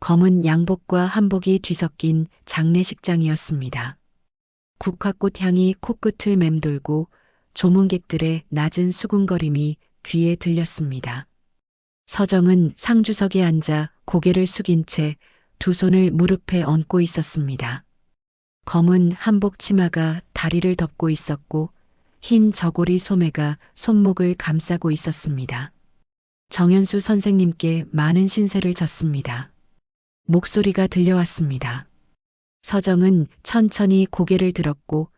검은 양복과 한복이 뒤섞인 장례식장이었습니다. 국화꽃 향이 코끝을 맴돌고 조문객들의 낮은 수군거림이 귀에 들렸습니다. 서정은 상주석에 앉아 고개를 숙인 채 두 손을 무릎에 얹고 있었습니다. 검은 한복 치마가 다리를 덮고 있었고 흰 저고리 소매가 손목을 감싸고 있었습니다. 정현수 선생님께 많은 신세를 졌습니다. 목소리가 들려왔습니다. 서정은 천천히 고개를 들었고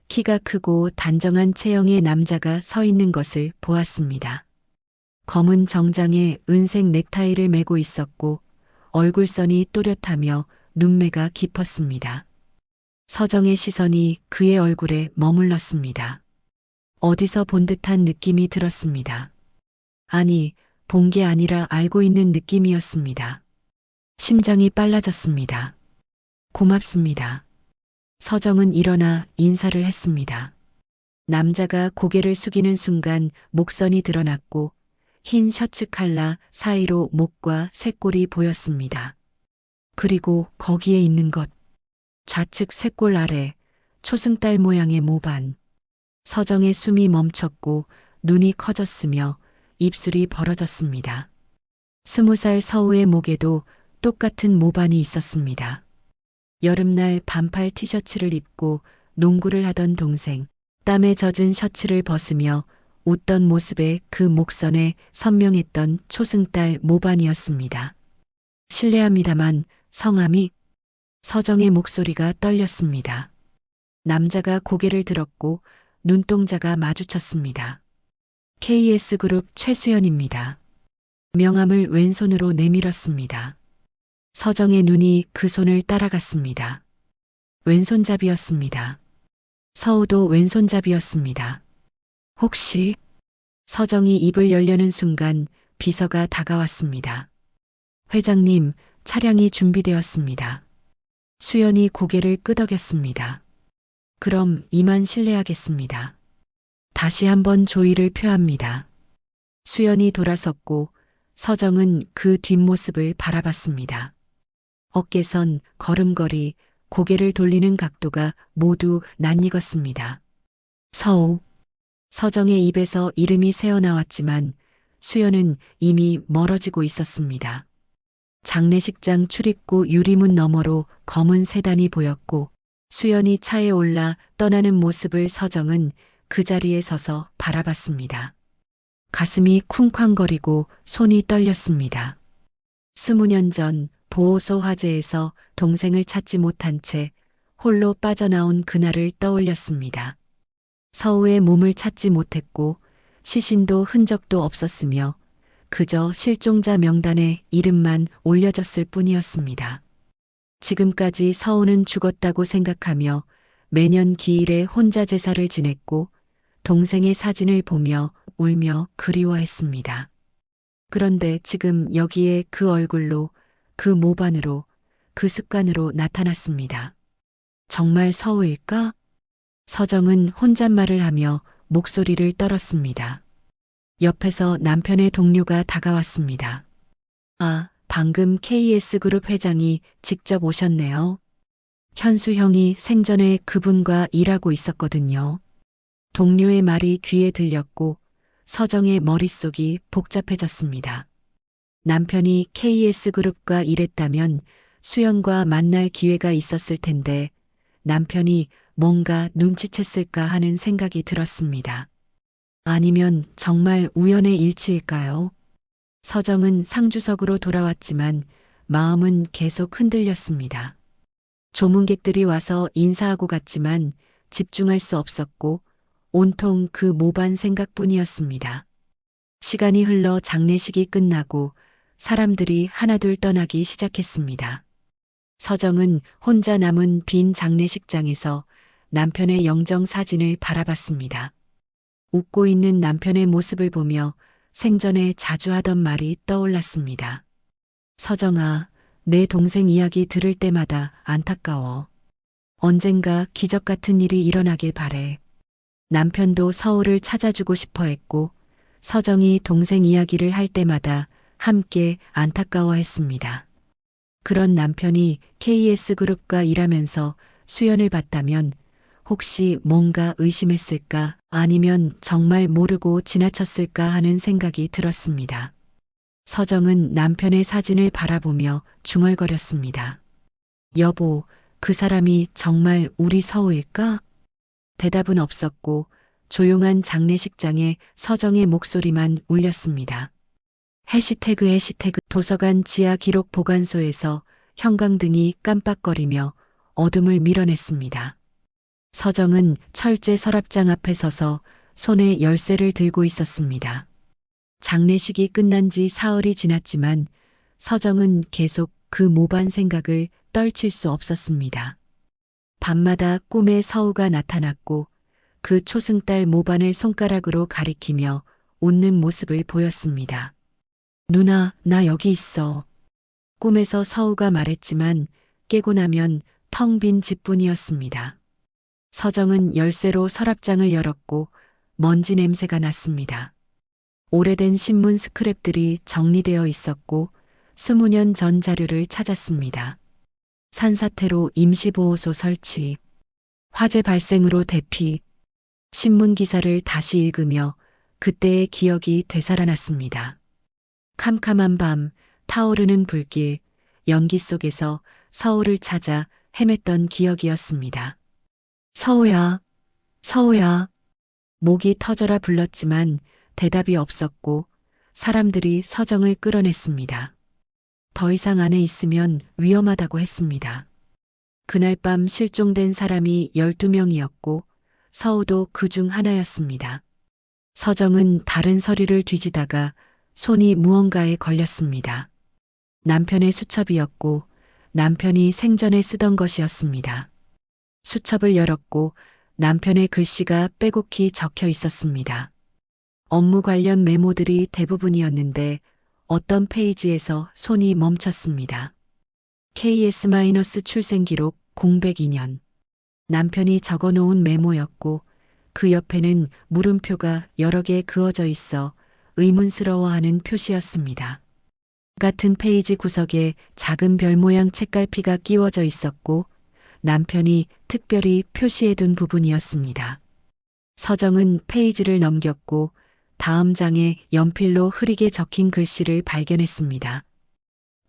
키가 크고 단정한 체형의 남자가 서 있는 것을 보았습니다. 검은 정장에 은색 넥타이를 메고 있었고 얼굴선이 또렷하며 눈매가 깊었습니다. 서정의 시선이 그의 얼굴에 머물렀습니다. 어디서 본 듯한 느낌이 들었습니다. 아니, 본 게 아니라 알고 있는 느낌이었습니다. 심장이 빨라졌습니다. 고맙습니다. 서정은 일어나 인사를 했습니다. 남자가 고개를 숙이는 순간 목선이 드러났고 흰 셔츠 칼라 사이로 목과 쇄골이 보였습니다. 그리고 거기에 있는 것. 좌측 쇄골 아래 초승달 모양의 모반. 서정의 숨이 멈췄고 눈이 커졌으며 입술이 벌어졌습니다. 20살 서우의 목에도 똑같은 모반이 있었습니다. 여름날 반팔 티셔츠를 입고 농구를 하던 동생, 땀에 젖은 셔츠를 벗으며 웃던 모습에 그 목선에 선명했던 초승달 모반이었습니다. 실례합니다만 성함이? 서정의 목소리가 떨렸습니다. 남자가 고개를 들었고 눈동자가 마주쳤습니다. KS그룹 최수연입니다. 명함을 왼손으로 내밀었습니다. 서정의 눈이 그 손을 따라갔습니다. 왼손잡이였습니다. 서우도 왼손잡이였습니다. 혹시? 서정이 입을 열려는 순간 비서가 다가왔습니다. 회장님, 차량이 준비되었습니다. 수연이 고개를 끄덕였습니다. 그럼 이만 실례하겠습니다. 다시 한번 조의를 표합니다. 수연이 돌아섰고 서정은 그 뒷모습을 바라봤습니다. 어깨선, 걸음걸이, 고개를 돌리는 각도가 모두 낯익었습니다. 서우. 서정의 입에서 이름이 새어나왔지만 수연은 이미 멀어지고 있었습니다. 장례식장 출입구 유리문 너머로 검은 세단이 보였고 수연이 차에 올라 떠나는 모습을 서정은 그 자리에 서서 바라봤습니다. 가슴이 쿵쾅거리고 손이 떨렸습니다. 20년 전 보호소 화재에서 동생을 찾지 못한 채 홀로 빠져나온 그날을 떠올렸습니다. 서우의 몸을 찾지 못했고 시신도 흔적도 없었으며 그저 실종자 명단에 이름만 올려졌을 뿐이었습니다. 지금까지 서우는 죽었다고 생각하며 매년 기일에 혼자 제사를 지냈고 동생의 사진을 보며 울며 그리워했습니다. 그런데 지금 여기에 그 얼굴로, 그 모반으로, 그 습관으로 나타났습니다. 정말 서우일까? 서정은 혼잣말을 하며 목소리를 떨었습니다. 옆에서 남편의 동료가 다가왔습니다. 아, 방금 KS그룹 회장이 직접 오셨네요. 현수 형이 생전에 그분과 일하고 있었거든요. 동료의 말이 귀에 들렸고 서정의 머릿속이 복잡해졌습니다. 남편이 KS그룹과 일했다면 수연과 만날 기회가 있었을 텐데 남편이 뭔가 눈치챘을까 하는 생각이 들었습니다. 아니면 정말 우연의 일치일까요? 서정은 상주석으로 돌아왔지만 마음은 계속 흔들렸습니다. 조문객들이 와서 인사하고 갔지만 집중할 수 없었고 온통 그 모반 생각뿐이었습니다. 시간이 흘러 장례식이 끝나고 사람들이 하나둘 떠나기 시작했습니다. 서정은 혼자 남은 빈 장례식장에서 남편의 영정 사진을 바라봤습니다. 웃고 있는 남편의 모습을 보며 생전에 자주 하던 말이 떠올랐습니다. 서정아, 내 동생 이야기 들을 때마다 안타까워. 언젠가 기적 같은 일이 일어나길 바래. 남편도 서울을 찾아주고 싶어 했고 서정이 동생 이야기를 할 때마다 함께 안타까워했습니다. 그런 남편이 KS그룹과 일하면서 수연을 봤다면 혹시 뭔가 의심했을까 아니면 정말 모르고 지나쳤을까 하는 생각이 들었습니다. 서정은 남편의 사진을 바라보며 중얼거렸습니다. 여보, 그 사람이 정말 우리 서우일까? 대답은 없었고 조용한 장례식장에 서정의 목소리만 울렸습니다. 해시태그 도서관 지하 기록 보관소에서 형광등이 깜빡거리며 어둠을 밀어냈습니다. 서정은 철제 서랍장 앞에 서서 손에 열쇠를 들고 있었습니다. 장례식이 끝난 지 사흘이 지났지만 서정은 계속 그 모반 생각을 떨칠 수 없었습니다. 밤마다 꿈에 서우가 나타났고 그 초승달 모반을 손가락으로 가리키며 웃는 모습을 보였습니다. 누나, 나 여기 있어. 꿈에서 서우가 말했지만 깨고 나면 텅 빈 집뿐이었습니다. 서정은 열쇠로 서랍장을 열었고 먼지 냄새가 났습니다. 오래된 신문 스크랩들이 정리되어 있었고 20년 전 자료를 찾았습니다. 산사태로 임시보호소 설치, 화재 발생으로 대피, 신문 기사를 다시 읽으며 그때의 기억이 되살아났습니다. 캄캄한 밤, 타오르는 불길, 연기 속에서 서울을 찾아 헤맸던 기억이었습니다. 서우야, 서우야. 목이 터져라 불렀지만 대답이 없었고 사람들이 서정을 끌어냈습니다. 더 이상 안에 있으면 위험하다고 했습니다. 그날 밤 실종된 사람이 12명이었고 서우도 그 중 하나였습니다. 서정은 다른 서류를 뒤지다가 손이 무언가에 걸렸습니다. 남편의 수첩이었고 남편이 생전에 쓰던 것이었습니다. 수첩을 열었고 남편의 글씨가 빼곡히 적혀 있었습니다. 업무 관련 메모들이 대부분이었는데 어떤 페이지에서 손이 멈췄습니다. KS- 출생기록 공백 2년. 남편이 적어놓은 메모였고 그 옆에는 물음표가 여러 개 그어져 있어 의문스러워하는 표시였습니다. 같은 페이지 구석에 작은 별 모양 책갈피가 끼워져 있었고 남편이 특별히 표시해둔 부분이었습니다. 서정은 페이지를 넘겼고 다음 장에 연필로 흐리게 적힌 글씨를 발견했습니다.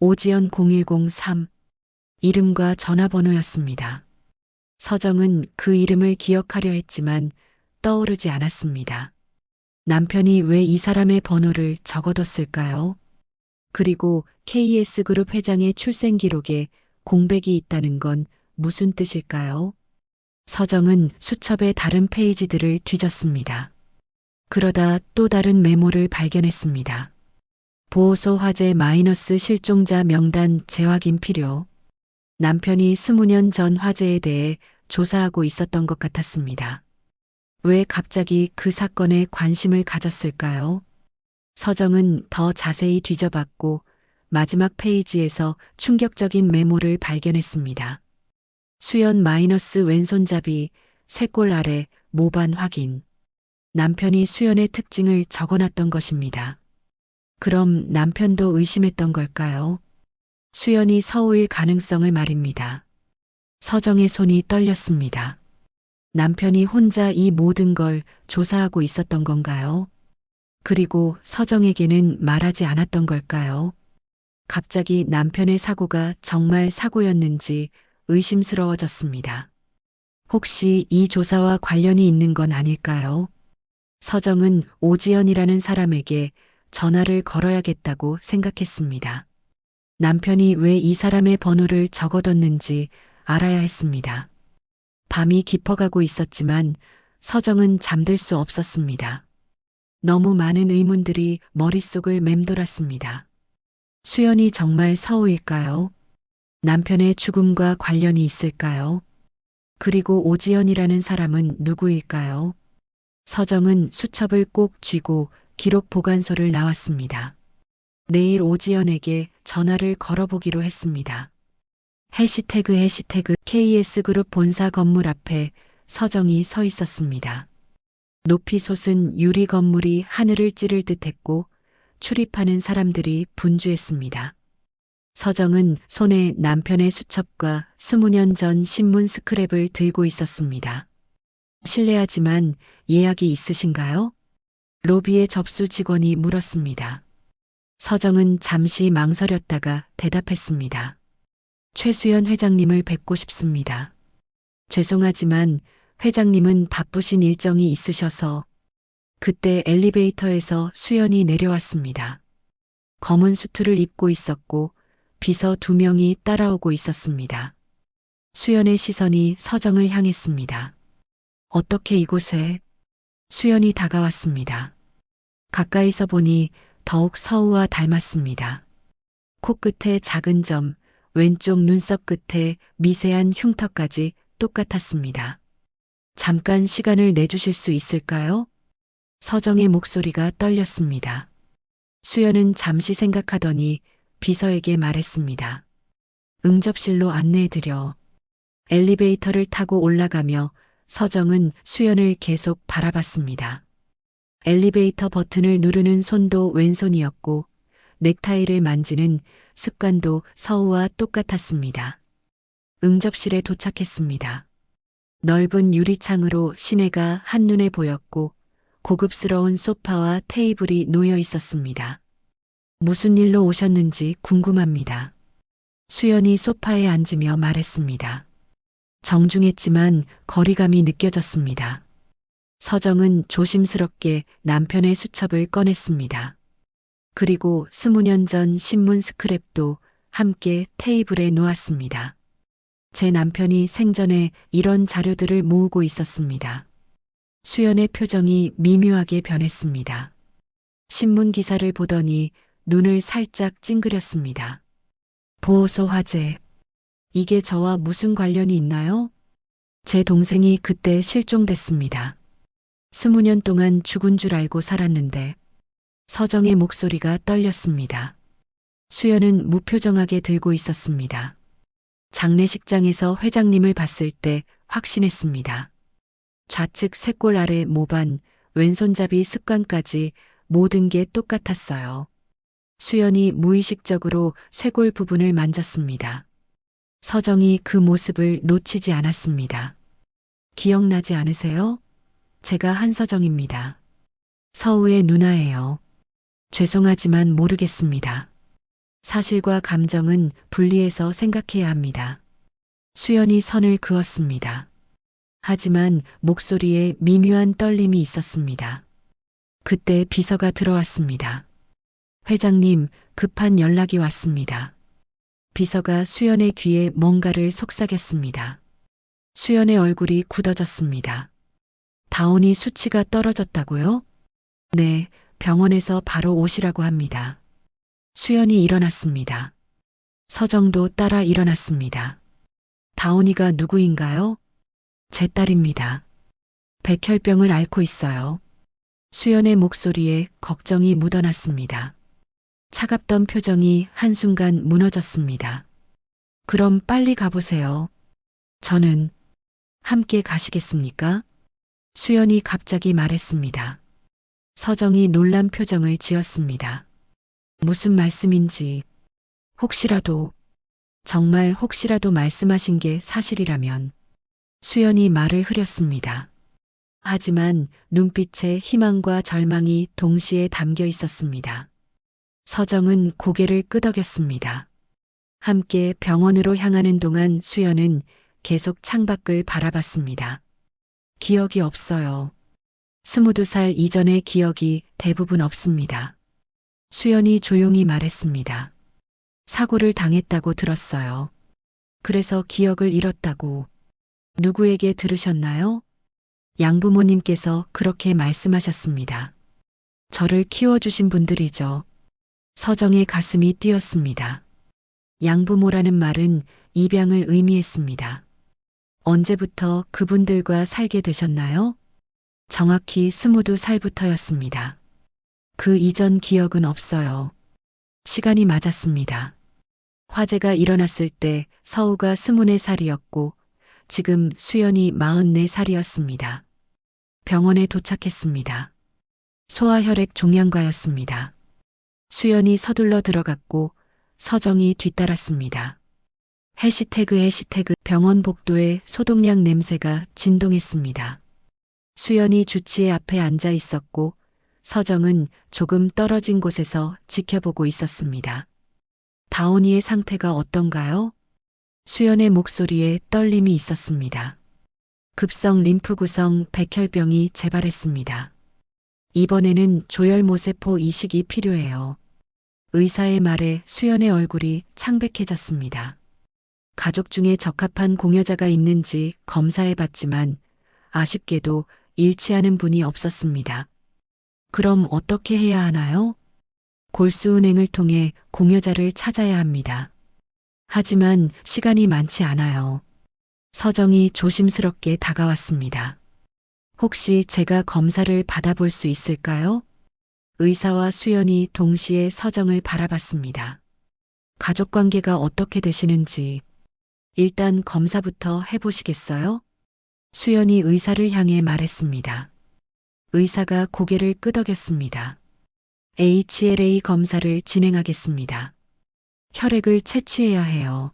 오지연 0103 이름과 전화번호였습니다. 서정은 그 이름을 기억하려 했지만 떠오르지 않았습니다. 남편이 왜 이 사람의 번호를 적어뒀을까요? 그리고 KS그룹 회장의 출생 기록에 공백이 있다는 건 무슨 뜻일까요? 서정은 수첩의 다른 페이지들을 뒤졌습니다. 그러다 또 다른 메모를 발견했습니다. 보호소 화재 마이너스 실종자 명단 재확인 필요. 남편이 20년 전 화재에 대해 조사하고 있었던 것 같았습니다. 왜 갑자기 그 사건에 관심을 가졌을까요? 서정은 더 자세히 뒤져봤고 마지막 페이지에서 충격적인 메모를 발견했습니다. 수연 마이너스 왼손잡이, 쇄골 아래, 모반 확인. 남편이 수연의 특징을 적어놨던 것입니다. 그럼 남편도 의심했던 걸까요? 수연이 서우일 가능성을 말입니다. 서정의 손이 떨렸습니다. 남편이 혼자 이 모든 걸 조사하고 있었던 건가요? 그리고 서정에게는 말하지 않았던 걸까요? 갑자기 남편의 사고가 정말 사고였는지 의심스러워졌습니다. 혹시 이 조사와 관련이 있는 건 아닐까요? 서정은 오지연이라는 사람에게 전화를 걸어야겠다고 생각했습니다. 남편이 왜 이 사람의 번호를 적어뒀는지 알아야 했습니다. 밤이 깊어가고 있었지만 서정은 잠들 수 없었습니다. 너무 많은 의문들이 머릿속을 맴돌았습니다. 수연이 정말 서우일까요? 남편의 죽음과 관련이 있을까요? 그리고 오지연이라는 사람은 누구일까요? 서정은 수첩을 꼭 쥐고 기록 보관소를 나왔습니다. 내일 오지연에게 전화를 걸어보기로 했습니다. 해시태그 KS그룹 본사 건물 앞에 서정이 서 있었습니다. 높이 솟은 유리 건물이 하늘을 찌를 듯했고 출입하는 사람들이 분주했습니다. 서정은 손에 남편의 수첩과 20년 전 신문 스크랩을 들고 있었습니다. 실례하지만 예약이 있으신가요? 로비의 접수 직원이 물었습니다. 서정은 잠시 망설였다가 대답했습니다. 최수연 회장님을 뵙고 싶습니다. 죄송하지만 회장님은 바쁘신 일정이 있으셔서. 그때 엘리베이터에서 수연이 내려왔습니다. 검은 수트를 입고 있었고 비서 2명이 따라오고 있었습니다. 수연의 시선이 서정을 향했습니다. 어떻게 이곳에? 수연이 다가왔습니다. 가까이서 보니 더욱 서우와 닮았습니다. 코끝에 작은 점, 왼쪽 눈썹 끝에 미세한 흉터까지 똑같았습니다. 잠깐 시간을 내주실 수 있을까요? 서정의 목소리가 떨렸습니다. 수연은 잠시 생각하더니 비서에게 말했습니다. 응접실로 안내해드려. 엘리베이터를 타고 올라가며 서정은 수연을 계속 바라봤습니다. 엘리베이터 버튼을 누르는 손도 왼손이었고 넥타이를 만지는 습관도 서우와 똑같았습니다. 응접실에 도착했습니다. 넓은 유리창으로 시내가 한눈에 보였고 고급스러운 소파와 테이블이 놓여 있었습니다. 무슨 일로 오셨는지 궁금합니다. 수연이 소파에 앉으며 말했습니다. 정중했지만 거리감이 느껴졌습니다. 서정은 조심스럽게 남편의 수첩을 꺼냈습니다. 그리고 20년 전 신문 스크랩도 함께 테이블에 놓았습니다. 제 남편이 생전에 이런 자료들을 모으고 있었습니다. 수연의 표정이 미묘하게 변했습니다. 신문 기사를 보더니 눈을 살짝 찡그렸습니다. 보호소 화재. 이게 저와 무슨 관련이 있나요? 제 동생이 그때 실종됐습니다. 20년 동안 죽은 줄 알고 살았는데. 서정의 목소리가 떨렸습니다. 수연은 무표정하게 들고 있었습니다. 장례식장에서 회장님을 봤을 때 확신했습니다. 좌측 쇄골 아래 모반, 왼손잡이 습관까지 모든 게 똑같았어요. 수연이 무의식적으로 쇄골 부분을 만졌습니다. 서정이 그 모습을 놓치지 않았습니다. 기억나지 않으세요? 제가 한서정입니다. 서우의 누나예요. 죄송하지만 모르겠습니다. 사실과 감정은 분리해서 생각해야 합니다. 수연이 선을 그었습니다. 하지만 목소리에 미묘한 떨림이 있었습니다. 그때 비서가 들어왔습니다. 회장님, 급한 연락이 왔습니다. 비서가 수연의 귀에 뭔가를 속삭였습니다. 수연의 얼굴이 굳어졌습니다. 다운이 수치가 떨어졌다고요? 네, 병원에서 바로 오시라고 합니다. 수연이 일어났습니다. 서정도 따라 일어났습니다. 다운이가 누구인가요? 제 딸입니다. 백혈병을 앓고 있어요. 수연의 목소리에 걱정이 묻어났습니다. 차갑던 표정이 한순간 무너졌습니다. 그럼 빨리 가보세요. 저는 함께 가시겠습니까? 수연이 갑자기 말했습니다. 서정이 놀란 표정을 지었습니다. 무슨 말씀인지. 혹시라도, 정말 혹시라도 말씀하신 게 사실이라면. 수연이 말을 흐렸습니다. 하지만 눈빛에 희망과 절망이 동시에 담겨 있었습니다. 서정은 고개를 끄덕였습니다. 함께 병원으로 향하는 동안 수연은 계속 창밖을 바라봤습니다. 기억이 없어요. 22살 이전의 기억이 대부분 없습니다. 수연이 조용히 말했습니다. 사고를 당했다고 들었어요. 그래서 기억을 잃었다고. 누구에게 들으셨나요? 양부모님께서 그렇게 말씀하셨습니다. 저를 키워주신 분들이죠. 서정의 가슴이 뛰었습니다. 양부모라는 말은 입양을 의미했습니다. 언제부터 그분들과 살게 되셨나요? 정확히 22살부터였습니다. 그 이전 기억은 없어요. 시간이 맞았습니다. 화재가 일어났을 때 서우가 24살이었고 지금 수연이 44살이었습니다. 병원에 도착했습니다. 소아혈액 종양과였습니다. 수연이 서둘러 들어갔고 서정이 뒤따랐습니다. 해시태그 병원 복도에 소독약 냄새가 진동했습니다. 수연이 주치의 앞에 앉아 있었고 서정은 조금 떨어진 곳에서 지켜보고 있었습니다. 다온이의 상태가 어떤가요? 수연의 목소리에 떨림이 있었습니다. 급성 림프 구성 백혈병이 재발했습니다. 이번에는 조혈모세포 이식이 필요해요. 의사의 말에 수연의 얼굴이 창백해졌습니다. 가족 중에 적합한 공여자가 있는지 검사해봤지만 아쉽게도 일치하는 분이 없었습니다. 그럼 어떻게 해야 하나요? 골수은행을 통해 공여자를 찾아야 합니다. 하지만 시간이 많지 않아요. 서정이 조심스럽게 다가왔습니다. 혹시 제가 검사를 받아볼 수 있을까요? 의사와 수연이 동시에 서정을 바라봤습니다. 가족 관계가 어떻게 되시는지 일단 검사부터 해보시겠어요? 수연이 의사를 향해 말했습니다. 의사가 고개를 끄덕였습니다. HLA 검사를 진행하겠습니다. 혈액을 채취해야 해요.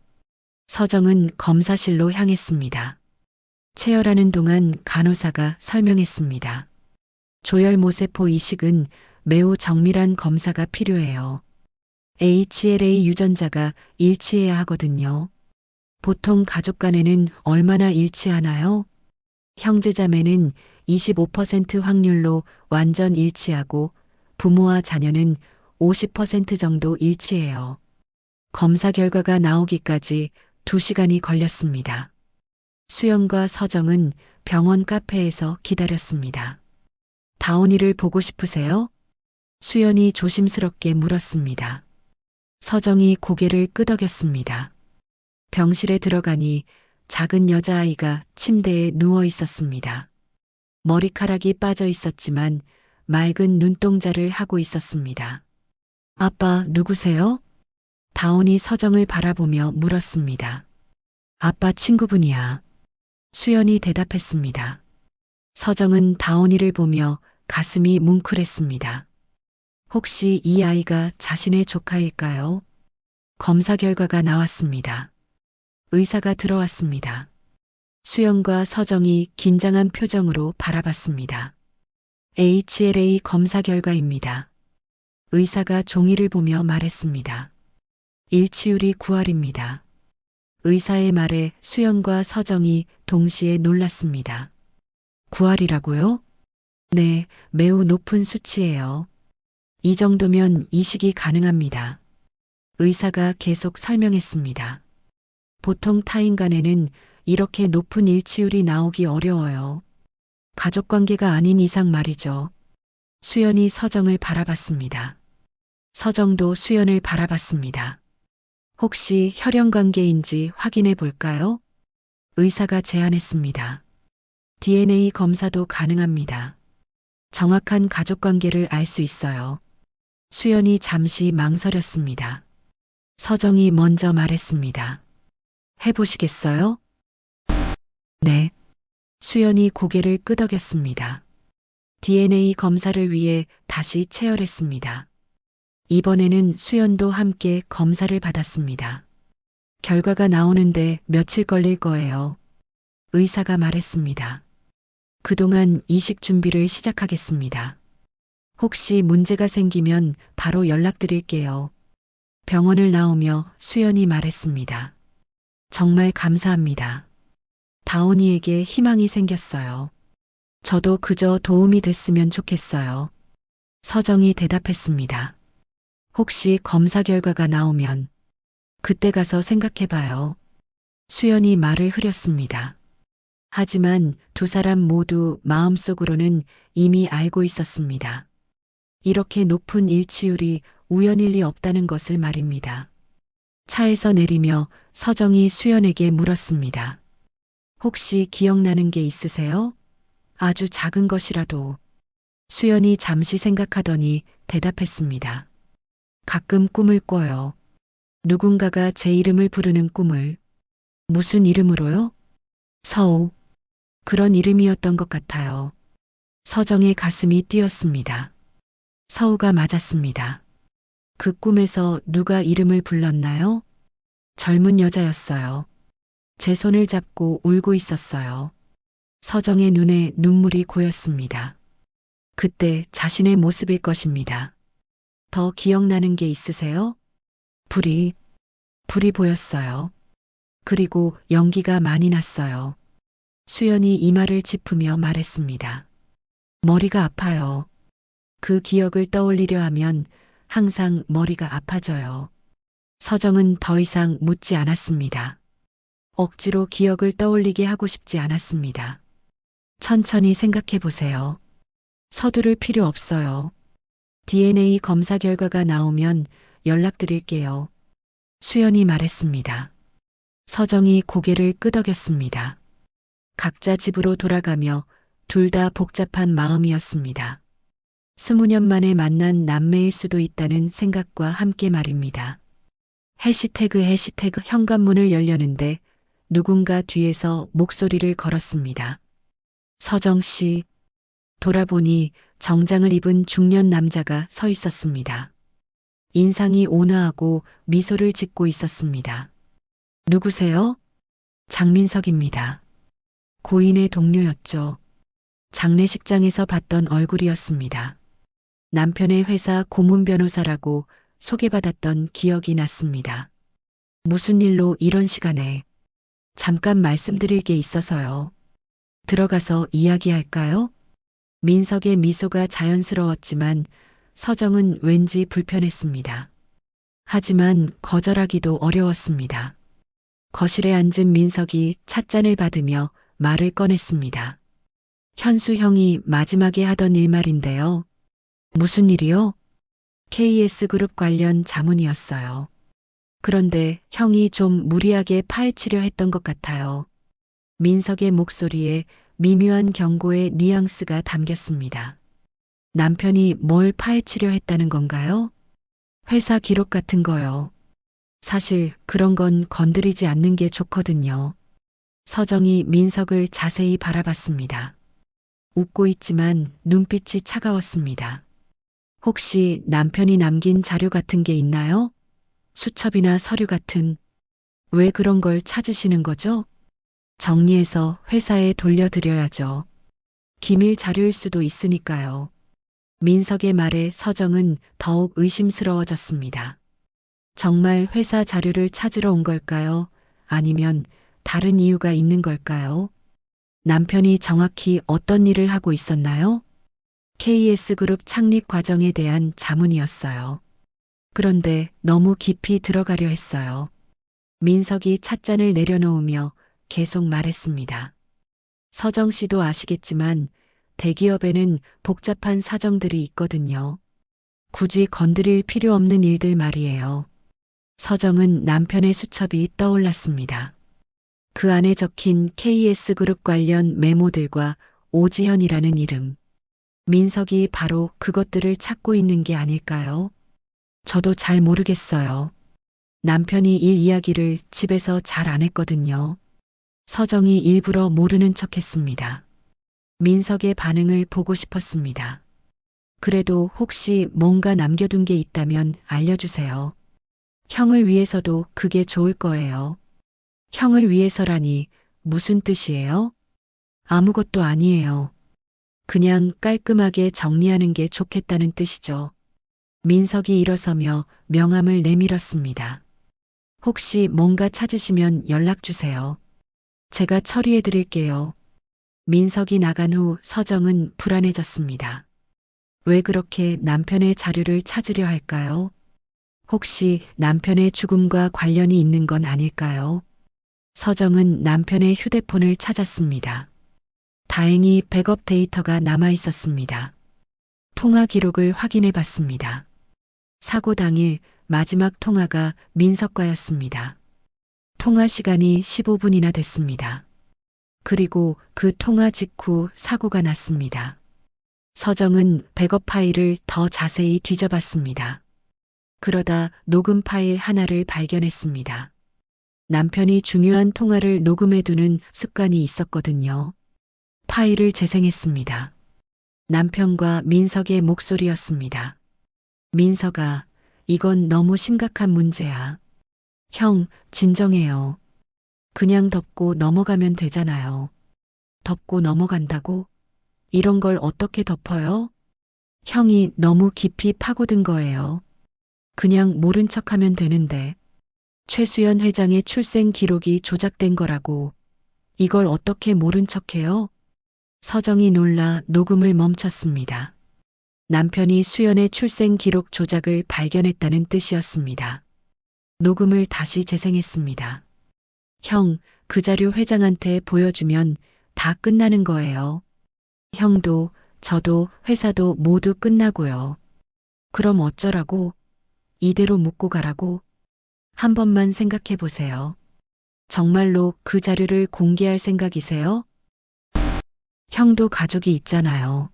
서정은 검사실로 향했습니다. 체열하는 동안 간호사가 설명했습니다. 조혈모세포 이식은 매우 정밀한 검사가 필요해요. HLA 유전자가 일치해야 하거든요. 보통 가족 간에는 얼마나 일치하나요? 형제자매는 25% 확률로 완전 일치하고 부모와 자녀는 50% 정도 일치해요. 검사 결과가 나오기까지 2시간이 걸렸습니다. 수연과 서정은 병원 카페에서 기다렸습니다. 다온이를 보고 싶으세요? 수연이 조심스럽게 물었습니다. 서정이 고개를 끄덕였습니다. 병실에 들어가니 작은 여자아이가 침대에 누워 있었습니다. 머리카락이 빠져 있었지만 맑은 눈동자를 하고 있었습니다. 아빠 누구세요? 다온이 서정을 바라보며 물었습니다. 아빠 친구분이야. 수연이 대답했습니다. 서정은 다온이를 보며 가슴이 뭉클했습니다. 혹시 이 아이가 자신의 조카일까요? 검사 결과가 나왔습니다. 의사가 들어왔습니다. 수연과 서정이 긴장한 표정으로 바라봤습니다. HLA 검사 결과입니다. 의사가 종이를 보며 말했습니다. 일치율이 9할입니다. 의사의 말에 수연과 서정이 동시에 놀랐습니다. 9할이라고요? 네, 매우 높은 수치예요. 이 정도면 이식이 가능합니다. 의사가 계속 설명했습니다. 보통 타인간에는 이렇게 높은 일치율이 나오기 어려워요. 가족관계가 아닌 이상 말이죠. 수연이 서정을 바라봤습니다. 서정도 수연을 바라봤습니다. 혹시 혈연관계인지 확인해 볼까요? 의사가 제안했습니다. DNA 검사도 가능합니다. 정확한 가족관계를 알 수 있어요. 수연이 잠시 망설였습니다. 서정이 먼저 말했습니다. 해보시겠어요? 네. 수연이 고개를 끄덕였습니다. DNA 검사를 위해 다시 체열했습니다. 이번에는 수연도 함께 검사를 받았습니다. 결과가 나오는데 며칠 걸릴 거예요. 의사가 말했습니다. 그동안 이식 준비를 시작하겠습니다. 혹시 문제가 생기면 바로 연락드릴게요. 병원을 나오며 수연이 말했습니다. 정말 감사합니다. 다온이에게 희망이 생겼어요. 저도 그저 도움이 됐으면 좋겠어요. 서정이 대답했습니다. 혹시 검사 결과가 나오면 그때 가서 생각해봐요. 수연이 말을 흐렸습니다. 하지만 두 사람 모두 마음속으로는 이미 알고 있었습니다. 이렇게 높은 일치율이 우연일 리 없다는 것을 말입니다. 차에서 내리며 서정이 수연에게 물었습니다. 혹시 기억나는 게 있으세요? 아주 작은 것이라도. 수연이 잠시 생각하더니 대답했습니다. 가끔 꿈을 꿔요. 누군가가 제 이름을 부르는 꿈을. 무슨 이름으로요? 서우. 그런 이름이었던 것 같아요. 서정의 가슴이 뛰었습니다. 서우가 맞았습니다. 그 꿈에서 누가 이름을 불렀나요? 젊은 여자였어요. 제 손을 잡고 울고 있었어요. 서정의 눈에 눈물이 고였습니다. 그때 자신의 모습일 것입니다. 더 기억나는 게 있으세요? 불이 보였어요. 그리고 연기가 많이 났어요. 수연이 이마를 짚으며 말했습니다. 머리가 아파요. 그 기억을 떠올리려 하면 항상 머리가 아파져요. 서정은 더 이상 묻지 않았습니다. 억지로 기억을 떠올리게 하고 싶지 않았습니다. 천천히 생각해 보세요. 서두를 필요 없어요. DNA 검사 결과가 나오면 연락드릴게요. 수연이 말했습니다. 서정이 고개를 끄덕였습니다. 각자 집으로 돌아가며 둘 다 복잡한 마음이었습니다. 20년 만에 만난 남매일 수도 있다는 생각과 함께 말입니다. 해시태그 현관문을 열려는데 누군가 뒤에서 목소리를 걸었습니다. 서정 씨. 돌아보니 정장을 입은 중년 남자가 서 있었습니다. 인상이 온화하고 미소를 짓고 있었습니다. 누구세요? 장민석입니다. 고인의 동료였죠. 장례식장에서 봤던 얼굴이었습니다. 남편의 회사 고문 변호사라고 소개받았던 기억이 났습니다. 무슨 일로 이런 시간에? 잠깐 말씀드릴 게 있어서요. 들어가서 이야기할까요? 민석의 미소가 자연스러웠지만 서정은 왠지 불편했습니다. 하지만 거절하기도 어려웠습니다. 거실에 앉은 민석이 찻잔을 받으며 말을 꺼냈습니다. 현수 형이 마지막에 하던 일 말인데요. 무슨 일이요? KS그룹 관련 자문이었어요. 그런데 형이 좀 무리하게 파헤치려 했던 것 같아요. 민석의 목소리에 미묘한 경고의 뉘앙스가 담겼습니다. 남편이 뭘 파헤치려 했다는 건가요? 회사 기록 같은 거요. 사실 그런 건 건드리지 않는 게 좋거든요. 서정이 민석을 자세히 바라봤습니다. 웃고 있지만 눈빛이 차가웠습니다. 혹시 남편이 남긴 자료 같은 게 있나요? 수첩이나 서류 같은. 왜 그런 걸 찾으시는 거죠? 정리해서 회사에 돌려드려야죠. 기밀 자료일 수도 있으니까요. 민석의 말에 서정은 더욱 의심스러워졌습니다. 정말 회사 자료를 찾으러 온 걸까요? 아니면 다른 이유가 있는 걸까요? 남편이 정확히 어떤 일을 하고 있었나요? KS그룹 창립 과정에 대한 자문이었어요. 그런데 너무 깊이 들어가려 했어요. 민석이 찻잔을 내려놓으며 계속 말했습니다. 서정 씨도 아시겠지만 대기업에는 복잡한 사정들이 있거든요. 굳이 건드릴 필요 없는 일들 말이에요. 서정은 남편의 수첩이 떠올랐습니다. 그 안에 적힌 KS그룹 관련 메모들과 오지현이라는 이름. 민석이 바로 그것들을 찾고 있는 게 아닐까요? 저도 잘 모르겠어요. 남편이 일 이야기를 집에서 잘 안 했거든요. 서정이 일부러 모르는 척 했습니다. 민석의 반응을 보고 싶었습니다. 그래도 혹시 뭔가 남겨둔 게 있다면 알려주세요. 형을 위해서도 그게 좋을 거예요. 형을 위해서라니 무슨 뜻이에요? 아무것도 아니에요. 그냥 깔끔하게 정리하는 게 좋겠다는 뜻이죠. 민석이 일어서며 명함을 내밀었습니다. 혹시 뭔가 찾으시면 연락 주세요. 제가 처리해 드릴게요. 민석이 나간 후 서정은 불안해졌습니다. 왜 그렇게 남편의 자료를 찾으려 할까요? 혹시 남편의 죽음과 관련이 있는 건 아닐까요? 서정은 남편의 휴대폰을 찾았습니다. 다행히 백업 데이터가 남아 있었습니다. 통화 기록을 확인해 봤습니다. 사고 당일 마지막 통화가 민석과였습니다. 통화 시간이 15분이나 됐습니다. 그리고 그 통화 직후 사고가 났습니다. 서정은 백업 파일을 더 자세히 뒤져봤습니다. 그러다 녹음 파일 하나를 발견했습니다. 남편이 중요한 통화를 녹음해두는 습관이 있었거든요. 파일을 재생했습니다. 남편과 민석의 목소리였습니다. 민석아, 이건 너무 심각한 문제야. 형, 진정해요. 그냥 덮고 넘어가면 되잖아요. 덮고 넘어간다고? 이런 걸 어떻게 덮어요? 형이 너무 깊이 파고든 거예요. 그냥 모른 척하면 되는데. 최수연 회장의 출생 기록이 조작된 거라고. 이걸 어떻게 모른 척해요? 서정이 놀라 녹음을 멈췄습니다. 남편이 수연의 출생 기록 조작을 발견했다는 뜻이었습니다. 녹음을 다시 재생했습니다. 형, 그 자료 회장한테 보여주면 다 끝나는 거예요. 형도, 저도, 회사도 모두 끝나고요. 그럼 어쩌라고? 이대로 묻고 가라고? 한 번만 생각해 보세요. 정말로 그 자료를 공개할 생각이세요? 형도 가족이 있잖아요.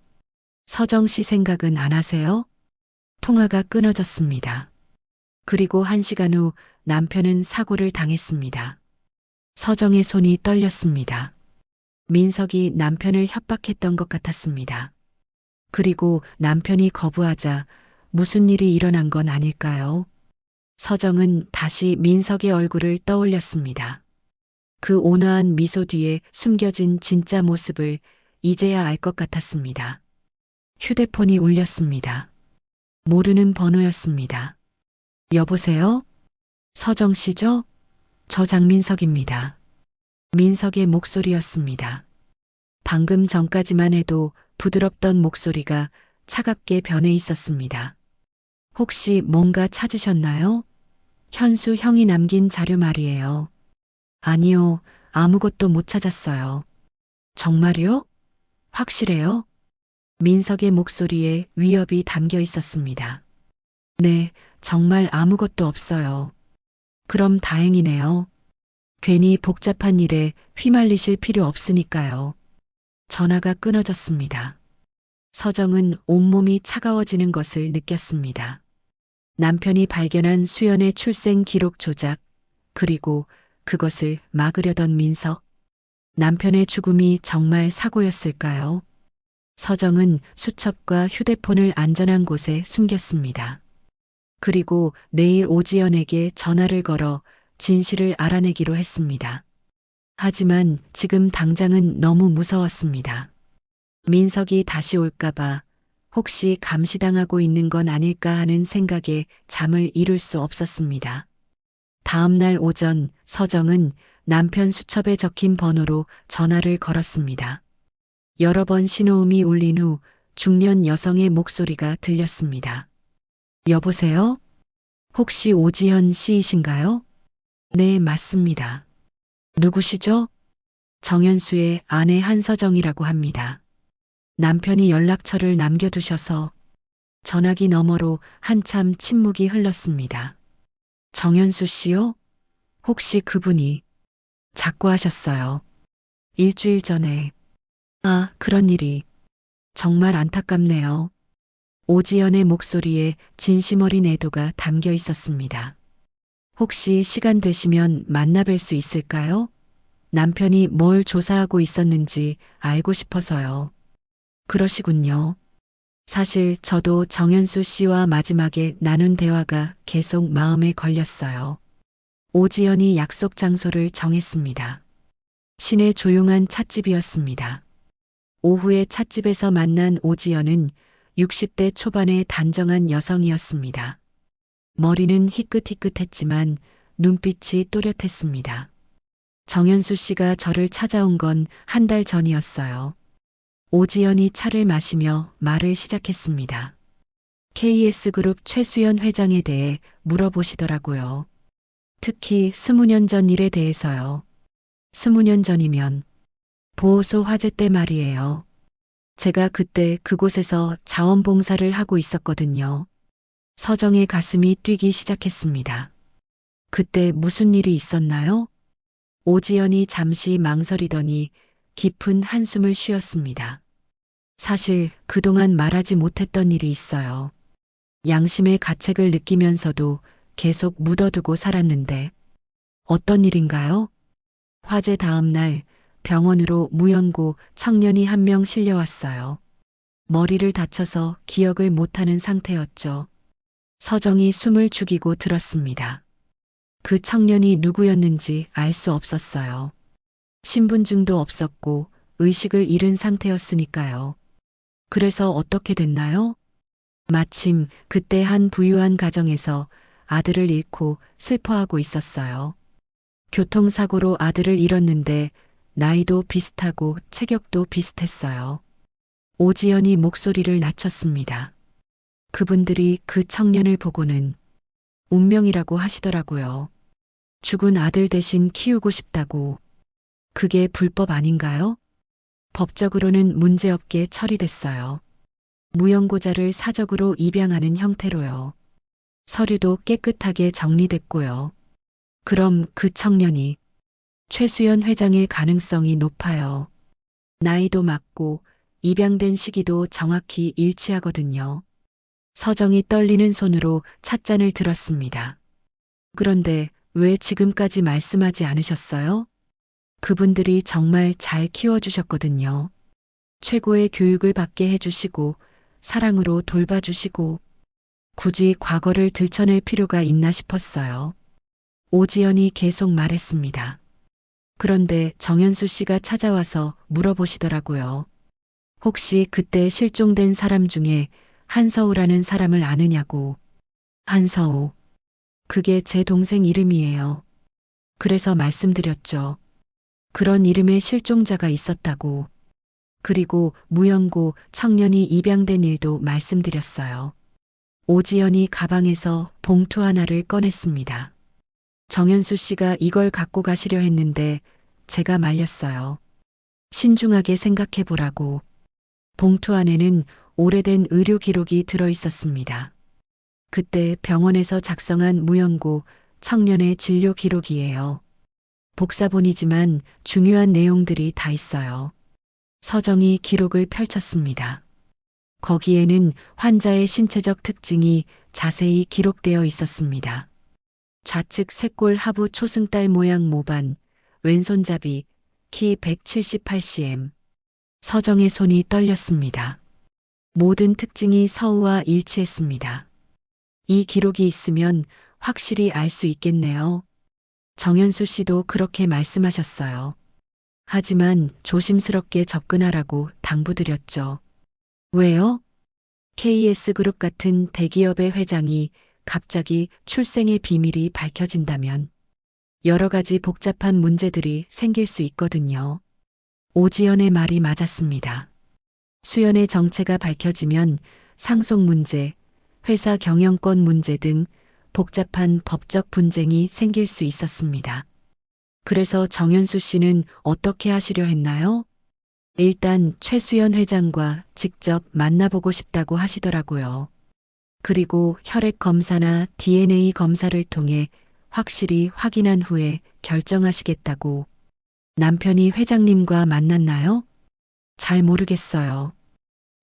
서정 씨 생각은 안 하세요? 통화가 끊어졌습니다. 그리고 1시간 후 남편은 사고를 당했습니다. 서정의 손이 떨렸습니다. 민석이 남편을 협박했던 것 같았습니다. 그리고 남편이 거부하자 무슨 일이 일어난 건 아닐까요? 서정은 다시 민석의 얼굴을 떠올렸습니다. 그 온화한 미소 뒤에 숨겨진 진짜 모습을 이제야 알 것 같았습니다. 휴대폰이 울렸습니다. 모르는 번호였습니다. 여보세요? 서정 씨죠? 저 장민석입니다. 민석의 목소리였습니다. 방금 전까지만 해도 부드럽던 목소리가 차갑게 변해 있었습니다. 혹시 뭔가 찾으셨나요? 현수 형이 남긴 자료 말이에요. 아니요, 아무것도 못 찾았어요. 정말요? 확실해요? 민석의 목소리에 위협이 담겨 있었습니다. 네, 정말 아무것도 없어요. 그럼 다행이네요. 괜히 복잡한 일에 휘말리실 필요 없으니까요. 전화가 끊어졌습니다. 서정은 온몸이 차가워지는 것을 느꼈습니다. 남편이 발견한 수연의 출생 기록 조작, 그리고 그것을 막으려던 민석. 남편의 죽음이 정말 사고였을까요? 서정은 수첩과 휴대폰을 안전한 곳에 숨겼습니다. 그리고 내일 오지연에게 전화를 걸어 진실을 알아내기로 했습니다. 하지만 지금 당장은 너무 무서웠습니다. 민석이 다시 올까봐 혹시 감시당하고 있는 건 아닐까 하는 생각에 잠을 이룰 수 없었습니다. 다음 날 오전 서정은 남편 수첩에 적힌 번호로 전화를 걸었습니다. 여러 번 신호음이 울린 후 중년 여성의 목소리가 들렸습니다. 여보세요? 혹시 오지현 씨이신가요? 네, 맞습니다. 누구시죠? 정현수의 아내 한서정이라고 합니다. 남편이 연락처를 남겨두셔서 전화기 너머로 한참 침묵이 흘렀습니다. 정현수 씨요? 혹시 그분이 작고하셨어요. 일주일 전에. 아, 그런 일이. 정말 안타깝네요. 오지연의 목소리에 진심 어린 애도가 담겨 있었습니다. 혹시 시간 되시면 만나뵐 수 있을까요? 남편이 뭘 조사하고 있었는지 알고 싶어서요. 그러시군요. 사실 저도 정현수 씨와 마지막에 나눈 대화가 계속 마음에 걸렸어요. 오지연이 약속 장소를 정했습니다. 시내 조용한 찻집이었습니다. 오후에 찻집에서 만난 오지연은 60대 초반의 단정한 여성이었습니다. 머리는 희끗희끗했지만 눈빛이 또렷했습니다. 정현수 씨가 저를 찾아온 건 1달 전이었어요. 오지연이 차를 마시며 말을 시작했습니다. KS그룹 최수연 회장에 대해 물어보시더라고요. 특히 20년 전 일에 대해서요. 20년 전이면 보호소 화재 때 말이에요. 제가 그때 그곳에서 자원봉사를 하고 있었거든요. 서정의 가슴이 뛰기 시작했습니다. 그때 무슨 일이 있었나요? 오지연이 잠시 망설이더니 깊은 한숨을 쉬었습니다. 사실 그동안 말하지 못했던 일이 있어요. 양심의 가책을 느끼면서도 계속 묻어두고 살았는데 어떤 일인가요? 화재 다음 날 병원으로 무연고 청년이 1명 실려왔어요. 머리를 다쳐서 기억을 못하는 상태였죠. 서정이 숨을 죽이고 들었습니다. 그 청년이 누구였는지 알 수 없었어요. 신분증도 없었고 의식을 잃은 상태였으니까요. 그래서 어떻게 됐나요? 마침 그때 한 부유한 가정에서 아들을 잃고 슬퍼하고 있었어요. 교통사고로 아들을 잃었는데 나이도 비슷하고 체격도 비슷했어요. 오지연이 목소리를 낮췄습니다. 그분들이 그 청년을 보고는 운명이라고 하시더라고요. 죽은 아들 대신 키우고 싶다고. 그게 불법 아닌가요? 법적으로는 문제없게 처리됐어요. 무연고자를 사적으로 입양하는 형태로요. 서류도 깨끗하게 정리됐고요. 그럼 그 청년이 최수연 회장일 가능성이 높아요. 나이도 맞고 입양된 시기도 정확히 일치하거든요. 서정이 떨리는 손으로 찻잔을 들었습니다. 그런데 왜 지금까지 말씀하지 않으셨어요? 그분들이 정말 잘 키워주셨거든요. 최고의 교육을 받게 해주시고 사랑으로 돌봐주시고 굳이 과거를 들춰낼 필요가 있나 싶었어요. 오지연이 계속 말했습니다. 그런데 정현수 씨가 찾아와서 물어보시더라고요. 혹시 그때 실종된 사람 중에 한서우라는 사람을 아느냐고. 한서우. 그게 제 동생 이름이에요. 그래서 말씀드렸죠. 그런 이름의 실종자가 있었다고. 그리고 무연고 청년이 입양된 일도 말씀드렸어요. 오지연이 가방에서 봉투 하나를 꺼냈습니다. 정현수 씨가 이걸 갖고 가시려 했는데 제가 말렸어요. 신중하게 생각해 보라고. 봉투 안에는 오래된 의료 기록이 들어 있었습니다. 그때 병원에서 작성한 무연고 청년의 진료 기록이에요. 복사본이지만 중요한 내용들이 다 있어요. 서정이 기록을 펼쳤습니다. 거기에는 환자의 신체적 특징이 자세히 기록되어 있었습니다. 좌측 쇄골 하부 초승달 모양 모반, 왼손잡이, 키 178cm. 서정의 손이 떨렸습니다. 모든 특징이 서우와 일치했습니다. 이 기록이 있으면 확실히 알 수 있겠네요. 정현수 씨도 그렇게 말씀하셨어요. 하지만 조심스럽게 접근하라고 당부드렸죠. 왜요? KS그룹 같은 대기업의 회장이 갑자기 출생의 비밀이 밝혀진다면 여러 가지 복잡한 문제들이 생길 수 있거든요. 오지연의 말이 맞았습니다. 수연의 정체가 밝혀지면 상속 문제, 회사 경영권 문제 등 복잡한 법적 분쟁이 생길 수 있었습니다. 그래서 정현수 씨는 어떻게 하시려 했나요? 일단 최수연 회장과 직접 만나보고 싶다고 하시더라고요. 그리고 혈액 검사나 DNA 검사를 통해 확실히 확인한 후에 결정하시겠다고. 남편이 회장님과 만났나요? 잘 모르겠어요.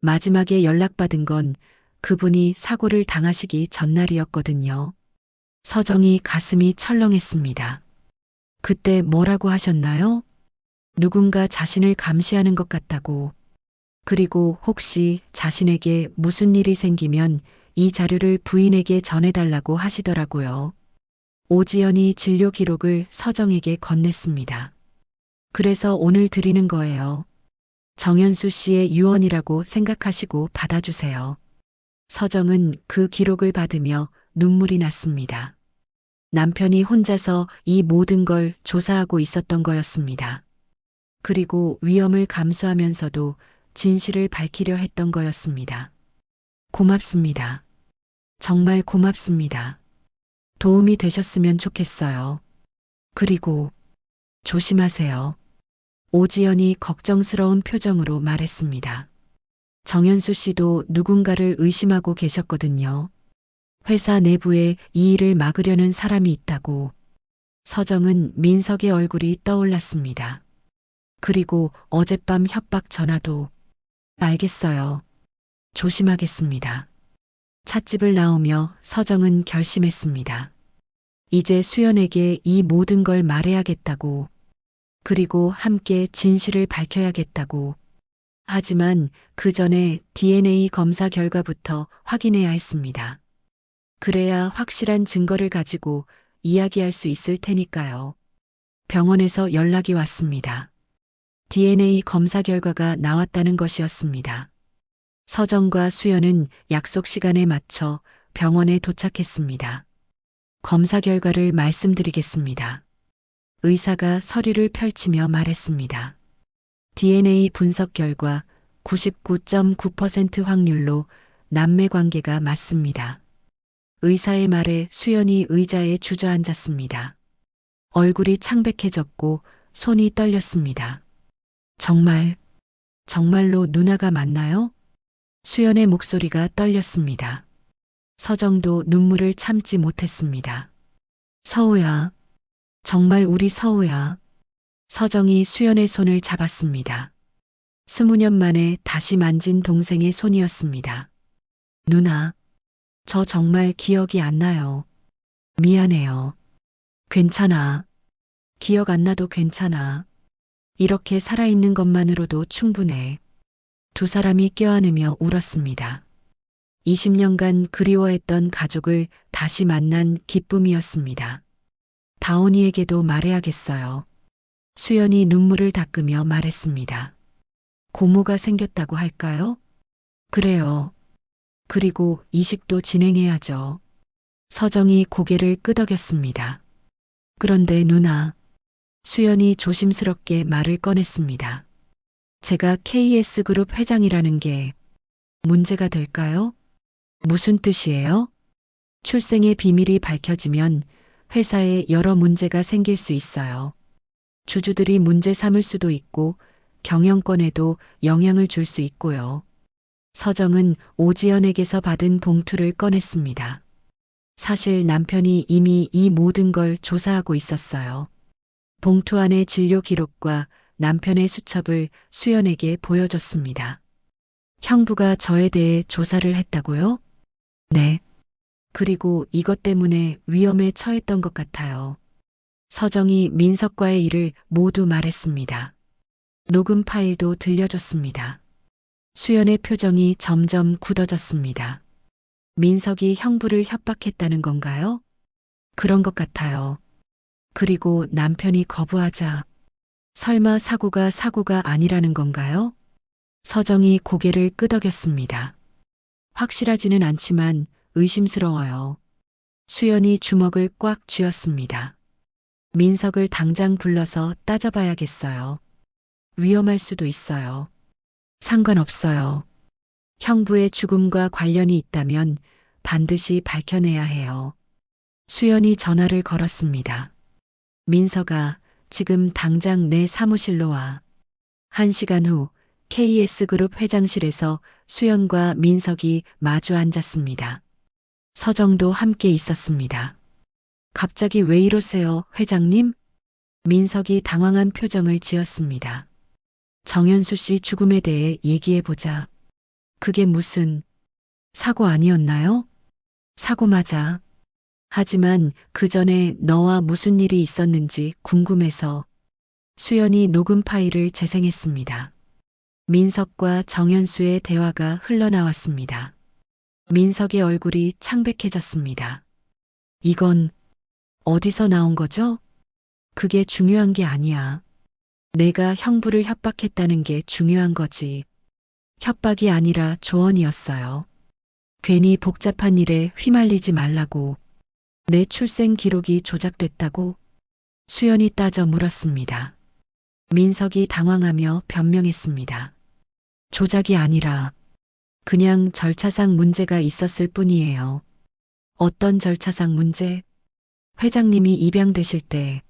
마지막에 연락받은 건 그분이 사고를 당하시기 전날이었거든요. 서정이 가슴이 철렁했습니다. 그때 뭐라고 하셨나요? 누군가 자신을 감시하는 것 같다고. 그리고 혹시 자신에게 무슨 일이 생기면 이 자료를 부인에게 전해달라고 하시더라고요. 오지연이 진료 기록을 서정에게 건넸습니다. 그래서 오늘 드리는 거예요. 정현수 씨의 유언이라고 생각하시고 받아주세요. 서정은 그 기록을 받으며 눈물이 났습니다. 남편이 혼자서 이 모든 걸 조사하고 있었던 거였습니다. 그리고 위험을 감수하면서도 진실을 밝히려 했던 거였습니다. 고맙습니다. 정말 고맙습니다. 도움이 되셨으면 좋겠어요. 그리고 조심하세요. 오지연이 걱정스러운 표정으로 말했습니다. 정현수 씨도 누군가를 의심하고 계셨거든요. 회사 내부에 이 일을 막으려는 사람이 있다고. 서정은 민석의 얼굴이 떠올랐습니다. 그리고 어젯밤 협박 전화도. 알겠어요. 조심하겠습니다. 찻집을 나오며 서정은 결심했습니다. 이제 수연에게 이 모든 걸 말해야겠다고. 그리고 함께 진실을 밝혀야겠다고. 하지만 그 전에 DNA 검사 결과부터 확인해야 했습니다. 그래야 확실한 증거를 가지고 이야기할 수 있을 테니까요. 병원에서 연락이 왔습니다. DNA 검사 결과가 나왔다는 것이었습니다. 서정과 수연은 약속 시간에 맞춰 병원에 도착했습니다. 검사 결과를 말씀드리겠습니다. 의사가 서류를 펼치며 말했습니다. DNA 분석 결과 99.9% 확률로 남매 관계가 맞습니다. 의사의 말에 수연이 의자에 주저앉았습니다. 얼굴이 창백해졌고 손이 떨렸습니다. 정말로 누나가 맞나요? 수연의 목소리가 떨렸습니다. 서정도 눈물을 참지 못했습니다. 서우야, 정말 우리 서우야. 서정이 수연의 손을 잡았습니다. 20년 만에 다시 만진 동생의 손이었습니다. 누나, 저 정말 기억이 안 나요. 미안해요. 괜찮아. 기억 안 나도 괜찮아. 이렇게 살아있는 것만으로도 충분해. 두 사람이 껴안으며 울었습니다. 20년간 그리워했던 가족을 다시 만난 기쁨이었습니다. 다온이에게도 말해야겠어요. 수연이 눈물을 닦으며 말했습니다. 고모가 생겼다고 할까요? 그래요. 그리고 이식도 진행해야죠. 서정이 고개를 끄덕였습니다. 그런데 누나, 수연이 조심스럽게 말을 꺼냈습니다. 제가 KS그룹 회장이라는 게 문제가 될까요? 무슨 뜻이에요? 출생의 비밀이 밝혀지면 회사에 여러 문제가 생길 수 있어요. 주주들이 문제 삼을 수도 있고 경영권에도 영향을 줄 수 있고요. 서정은 오지연에게서 받은 봉투를 꺼냈습니다. 사실 남편이 이미 이 모든 걸 조사하고 있었어요. 봉투 안의 진료 기록과 남편의 수첩을 수연에게 보여줬습니다. 형부가 저에 대해 조사를 했다고요? 네. 그리고 이것 때문에 위험에 처했던 것 같아요. 서정이 민석과의 일을 모두 말했습니다. 녹음 파일도 들려줬습니다. 수연의 표정이 점점 굳어졌습니다. 민석이 형부를 협박했다는 건가요? 그런 것 같아요. 그리고 남편이 거부하자 설마 사고가 아니라는 건가요? 서정이 고개를 끄덕였습니다. 확실하지는 않지만 의심스러워요. 수연이 주먹을 꽉 쥐었습니다. 민석을 당장 불러서 따져봐야겠어요. 위험할 수도 있어요. 상관없어요. 형부의 죽음과 관련이 있다면 반드시 밝혀내야 해요. 수연이 전화를 걸었습니다. 민석아, 지금 당장 내 사무실로 와. 1시간 후 KS그룹 회장실에서 수연과 민석이 마주 앉았습니다. 서정도 함께 있었습니다. 갑자기 왜 이러세요, 회장님? 민석이 당황한 표정을 지었습니다. 정현수 씨 죽음에 대해 얘기해보자. 그게 무슨 사고 아니었나요? 사고 맞아. 하지만 그 전에 너와 무슨 일이 있었는지 궁금해서 수연이 녹음 파일을 재생했습니다. 민석과 정현수의 대화가 흘러나왔습니다. 민석의 얼굴이 창백해졌습니다. 이건 어디서 나온 거죠? 그게 중요한 게 아니야. 내가 형부를 협박했다는 게 중요한 거지. 협박이 아니라 조언이었어요. 괜히 복잡한 일에 휘말리지 말라고. 내 출생 기록이 조작됐다고 수연이 따져 물었습니다. 민석이 당황하며 변명했습니다. 조작이 아니라 그냥 절차상 문제가 있었을 뿐이에요. 어떤 절차상 문제? 회장님이 입양되실 때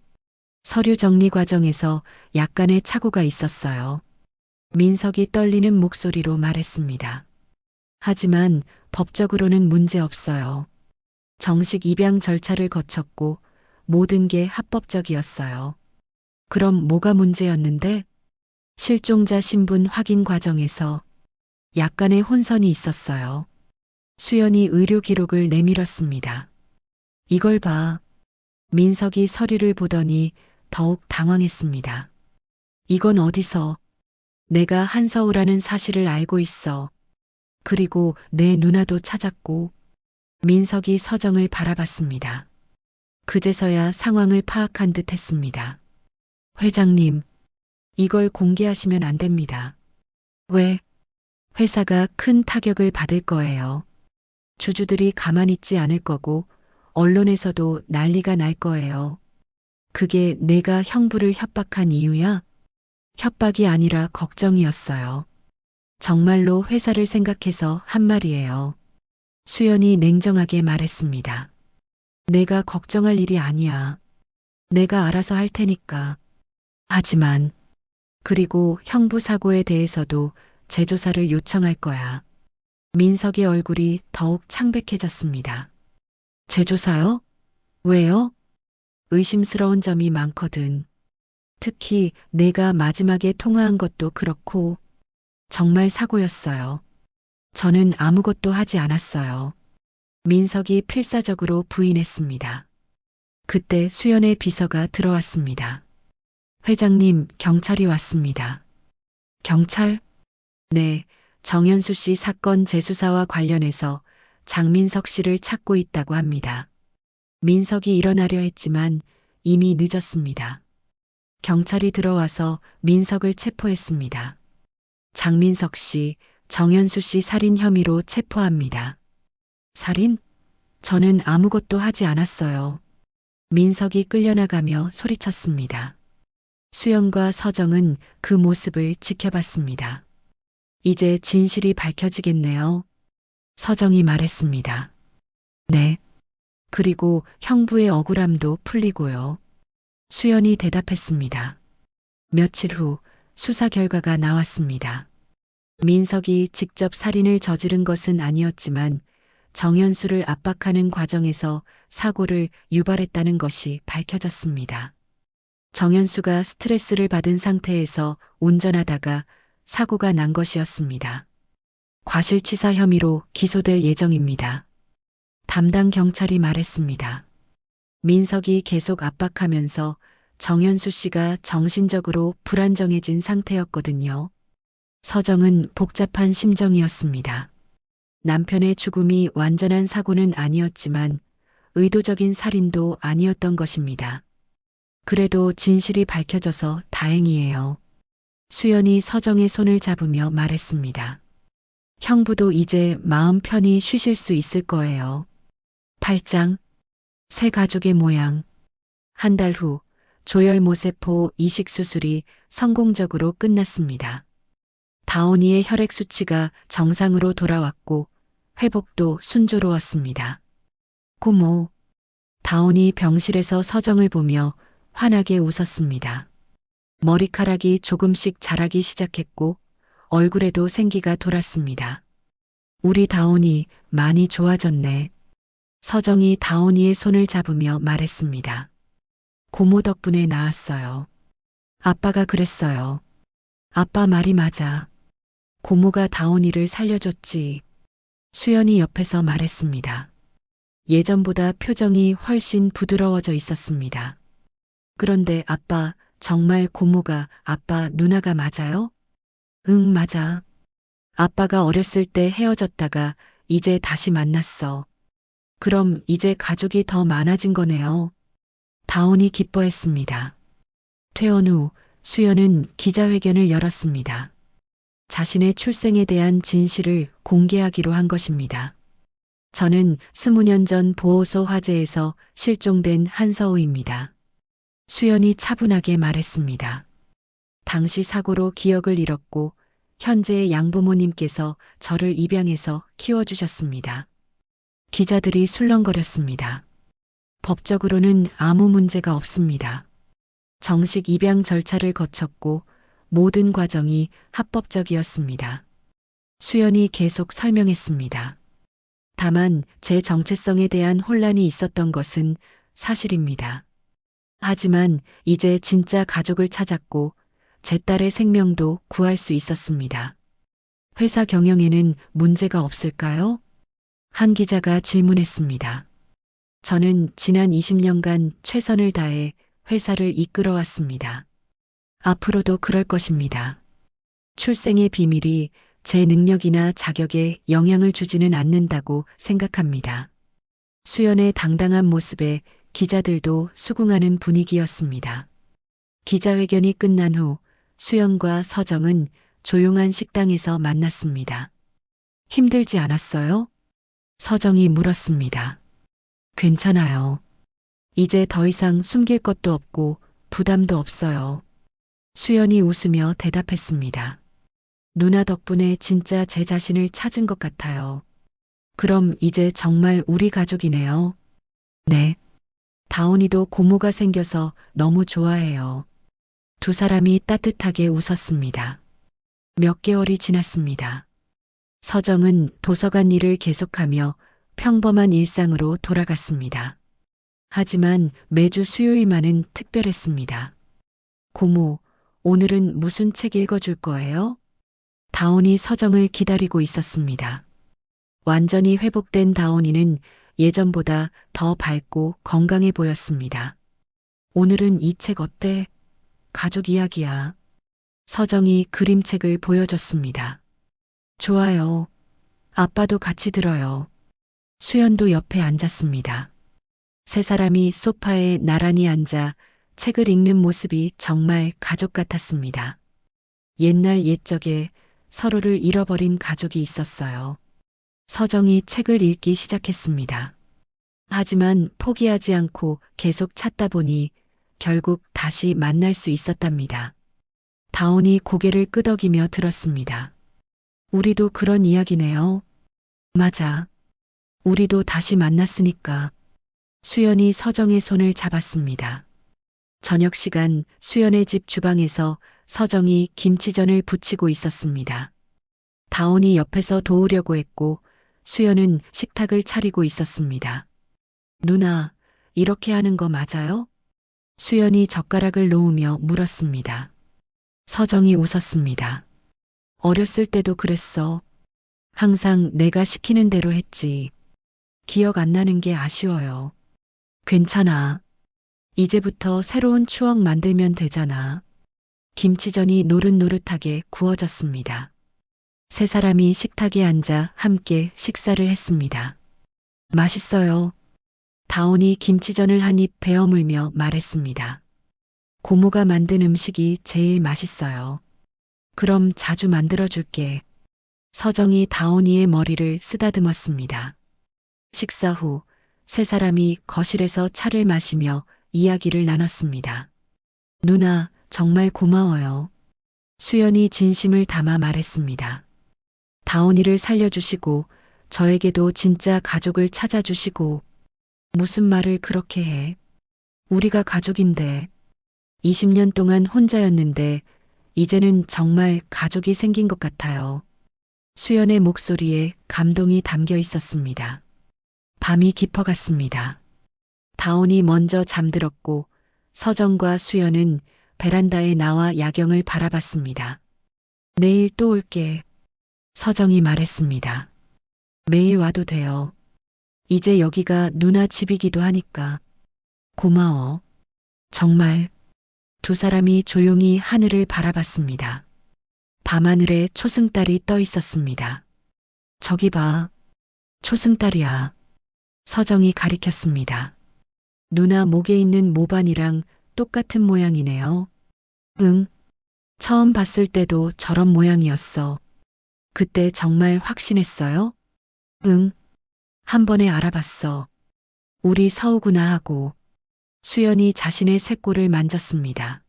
서류 정리 과정에서 약간의 착오가 있었어요. 민석이 떨리는 목소리로 말했습니다. 하지만 법적으로는 문제 없어요. 정식 입양 절차를 거쳤고 모든 게 합법적이었어요. 그럼 뭐가 문제였는데? 실종자 신분 확인 과정에서 약간의 혼선이 있었어요. 수연이 의료 기록을 내밀었습니다. 이걸 봐. 민석이 서류를 보더니 더욱 당황했습니다. 이건 어디서? 내가 한서우라는 사실을 알고 있어. 그리고 내 누나도 찾았고 민석이 서정을 바라봤습니다. 그제서야 상황을 파악한 듯 했습니다. 회장님, 이걸 공개하시면 안 됩니다. 왜? 회사가 큰 타격을 받을 거예요. 주주들이 가만히 있지 않을 거고 언론에서도 난리가 날 거예요. 그게 내가 형부를 협박한 이유야? 협박이 아니라 걱정이었어요. 정말로 회사를 생각해서 한 말이에요. 수연이 냉정하게 말했습니다. 내가 걱정할 일이 아니야. 내가 알아서 할 테니까. 하지만, 그리고 형부 사고에 대해서도 재조사를 요청할 거야. 민석의 얼굴이 더욱 창백해졌습니다. 재조사요? 왜요? 의심스러운 점이 많거든. 특히 내가 마지막에 통화한 것도 그렇고, 정말 사고였어요. 저는 아무것도 하지 않았어요. 민석이 필사적으로 부인했습니다. 그때 수연의 비서가 들어왔습니다. 회장님, 경찰이 왔습니다. 경찰? 네, 정현수 씨 사건 재수사와 관련해서 장민석 씨를 찾고 있다고 합니다. 민석이 일어나려 했지만 이미 늦었습니다. 경찰이 들어와서 민석을 체포했습니다. 장민석 씨, 정현수 씨 살인 혐의로 체포합니다. 살인? 저는 아무것도 하지 않았어요. 민석이 끌려나가며 소리쳤습니다. 수연과 서정은 그 모습을 지켜봤습니다. 이제 진실이 밝혀지겠네요. 서정이 말했습니다. 네. 그리고 형부의 억울함도 풀리고요. 수연이 대답했습니다. 며칠 후 수사 결과가 나왔습니다. 민석이 직접 살인을 저지른 것은 아니었지만 정현수를 압박하는 과정에서 사고를 유발했다는 것이 밝혀졌습니다. 정현수가 스트레스를 받은 상태에서 운전하다가 사고가 난 것이었습니다. 과실치사 혐의로 기소될 예정입니다. 담당 경찰이 말했습니다. 민석이 계속 압박하면서 정현수 씨가 정신적으로 불안정해진 상태였거든요. 서정은 복잡한 심정이었습니다. 남편의 죽음이 완전한 사고는 아니었지만 의도적인 살인도 아니었던 것입니다. 그래도 진실이 밝혀져서 다행이에요. 수연이 서정의 손을 잡으며 말했습니다. 형부도 이제 마음 편히 쉬실 수 있을 거예요. 8장 새 가족의 모양. 한 달 후 조혈모세포 이식 수술이 성공적으로 끝났습니다. 다온이의 혈액 수치가 정상으로 돌아왔고 회복도 순조로웠습니다. 고모, 다온이 병실에서 서정을 보며 환하게 웃었습니다. 머리카락이 조금씩 자라기 시작했고 얼굴에도 생기가 돌았습니다. 우리 다온이 많이 좋아졌네. 서정이 다온이의 손을 잡으며 말했습니다. 고모 덕분에 나았어요. 아빠가 그랬어요. 아빠 말이 맞아. 고모가 다온이를 살려줬지. 수연이 옆에서 말했습니다. 예전보다 표정이 훨씬 부드러워져 있었습니다. 그런데 아빠, 정말 고모가 아빠 누나가 맞아요? 응, 맞아. 아빠가 어렸을 때 헤어졌다가 이제 다시 만났어. 그럼 이제 가족이 더 많아진 거네요. 다온이 기뻐했습니다. 퇴원 후 수연은 기자회견을 열었습니다. 자신의 출생에 대한 진실을 공개하기로 한 것입니다. 저는 20년 전 보호소 화재에서 실종된 한서우입니다. 수연이 차분하게 말했습니다. 당시 사고로 기억을 잃었고 현재의 양부모님께서 저를 입양해서 키워주셨습니다. 기자들이 술렁거렸습니다. 법적으로는 아무 문제가 없습니다. 정식 입양 절차를 거쳤고 모든 과정이 합법적이었습니다. 수연이 계속 설명했습니다. 다만 제 정체성에 대한 혼란이 있었던 것은 사실입니다. 하지만 이제 진짜 가족을 찾았고 제 딸의 생명도 구할 수 있었습니다. 회사 경영에는 문제가 없을까요? 한 기자가 질문했습니다. 저는 지난 20년간 최선을 다해 회사를 이끌어왔습니다. 앞으로도 그럴 것입니다. 출생의 비밀이 제 능력이나 자격에 영향을 주지는 않는다고 생각합니다. 수연의 당당한 모습에 기자들도 수긍하는 분위기였습니다. 기자회견이 끝난 후 수연과 서정은 조용한 식당에서 만났습니다. 힘들지 않았어요? 서정이 물었습니다. 괜찮아요. 이제 더 이상 숨길 것도 없고 부담도 없어요. 수연이 웃으며 대답했습니다. 누나 덕분에 진짜 제 자신을 찾은 것 같아요. 그럼 이제 정말 우리 가족이네요. 네. 다온이도 고모가 생겨서 너무 좋아해요. 두 사람이 따뜻하게 웃었습니다. 몇 개월이 지났습니다. 서정은 도서관 일을 계속하며 평범한 일상으로 돌아갔습니다. 하지만 매주 수요일만은 특별했습니다. 고모, 오늘은 무슨 책 읽어줄 거예요? 다온이 서정을 기다리고 있었습니다. 완전히 회복된 다온이는 예전보다 더 밝고 건강해 보였습니다. 오늘은 이 책 어때? 가족 이야기야. 서정이 그림책을 보여줬습니다. 좋아요. 아빠도 같이 들어요. 수연도 옆에 앉았습니다. 세 사람이 소파에 나란히 앉아 책을 읽는 모습이 정말 가족 같았습니다. 옛날 옛적에 서로를 잃어버린 가족이 있었어요. 서정이 책을 읽기 시작했습니다. 하지만 포기하지 않고 계속 찾다 보니 결국 다시 만날 수 있었답니다. 다온이 고개를 끄덕이며 들었습니다. 우리도 그런 이야기네요. 맞아. 우리도 다시 만났으니까. 수연이 서정의 손을 잡았습니다. 저녁 시간 수연의 집 주방에서 서정이 김치전을 부치고 있었습니다. 다온이 옆에서 도우려고 했고 수연은 식탁을 차리고 있었습니다. 누나, 이렇게 하는 거 맞아요? 수연이 젓가락을 놓으며 물었습니다. 서정이 웃었습니다. 어렸을 때도 그랬어. 항상 내가 시키는 대로 했지. 기억 안 나는 게 아쉬워요. 괜찮아. 이제부터 새로운 추억 만들면 되잖아. 김치전이 노릇노릇하게 구워졌습니다. 세 사람이 식탁에 앉아 함께 식사를 했습니다. 맛있어요. 다온이 김치전을 한 입 베어물며 말했습니다. 고모가 만든 음식이 제일 맛있어요. 그럼 자주 만들어줄게. 서정이 다온이의 머리를 쓰다듬었습니다. 식사 후 세 사람이 거실에서 차를 마시며 이야기를 나눴습니다. 누나, 정말 고마워요. 수연이 진심을 담아 말했습니다. 다온이를 살려주시고 저에게도 진짜 가족을 찾아주시고 무슨 말을 그렇게 해. 우리가 가족인데 20년 동안 혼자였는데 이제는 정말 가족이 생긴 것 같아요. 수연의 목소리에 감동이 담겨 있었습니다. 밤이 깊어갔습니다. 다온이 먼저 잠들었고 서정과 수연은 베란다에 나와 야경을 바라봤습니다. 내일 또 올게. 서정이 말했습니다. 매일 와도 돼요. 이제 여기가 누나 집이기도 하니까. 고마워. 정말. 두 사람이 조용히 하늘을 바라봤습니다. 밤하늘에 초승달이 떠 있었습니다. 저기 봐. 초승달이야. 서정이 가리켰습니다. 누나 목에 있는 모반이랑 똑같은 모양이네요. 응. 처음 봤을 때도 저런 모양이었어. 그때 정말 확신했어요? 응. 한 번에 알아봤어. 우리 서우구나 하고. 수연이 자신의 쇄골을 만졌습니다.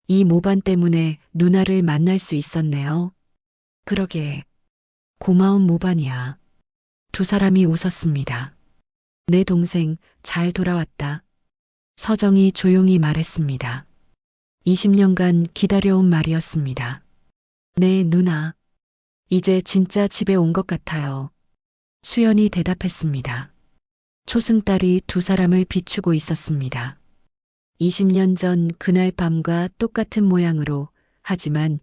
이 모반 때문에 누나를 만날 수 있었네요. 그러게. 고마운 모반이야. 두 사람이 웃었습니다. 내 동생 잘 돌아왔다. 서정이 조용히 말했습니다. 20년간 기다려온 말이었습니다. 네, 누나. 이제 진짜 집에 온 것 같아요. 수연이 대답했습니다. 초승달이 두 사람을 비추고 있었습니다. 20년 전 그날 밤과 똑같은 모양으로, 하지만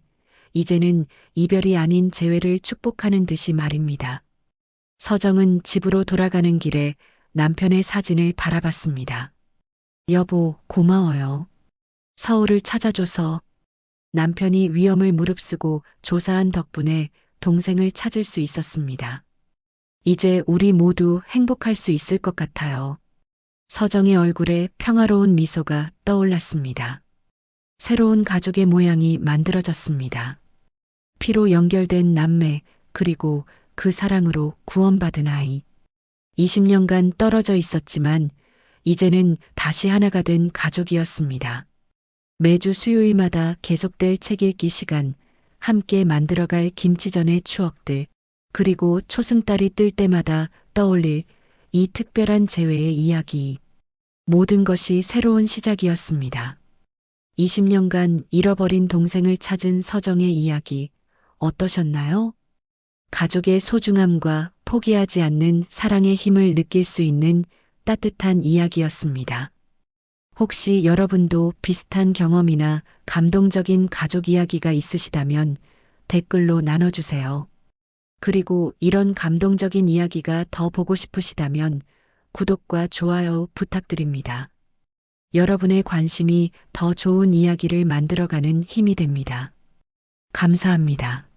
이제는 이별이 아닌 재회를 축복하는 듯이 말입니다. 서정은 집으로 돌아가는 길에 남편의 사진을 바라봤습니다. 여보, 고마워요. 서울을 찾아줘서. 남편이 위험을 무릅쓰고 조사한 덕분에 동생을 찾을 수 있었습니다. 이제 우리 모두 행복할 수 있을 것 같아요. 서정의 얼굴에 평화로운 미소가 떠올랐습니다. 새로운 가족의 모양이 만들어졌습니다. 피로 연결된 남매, 그리고 그 사랑으로 구원받은 아이. 20년간 떨어져 있었지만 이제는 다시 하나가 된 가족이었습니다. 매주 수요일마다 계속될 책 읽기 시간, 함께 만들어갈 김치전의 추억들, 그리고 초승달이 뜰 때마다 떠올릴 이 특별한 재회의 이야기. 모든 것이 새로운 시작이었습니다. 20년간 잃어버린 동생을 찾은 서정의 이야기 어떠셨나요? 가족의 소중함과 포기하지 않는 사랑의 힘을 느낄 수 있는 따뜻한 이야기였습니다. 혹시 여러분도 비슷한 경험이나 감동적인 가족 이야기가 있으시다면 댓글로 나눠주세요. 그리고 이런 감동적인 이야기가 더 보고 싶으시다면 구독과 좋아요 부탁드립니다. 여러분의 관심이 더 좋은 이야기를 만들어가는 힘이 됩니다. 감사합니다.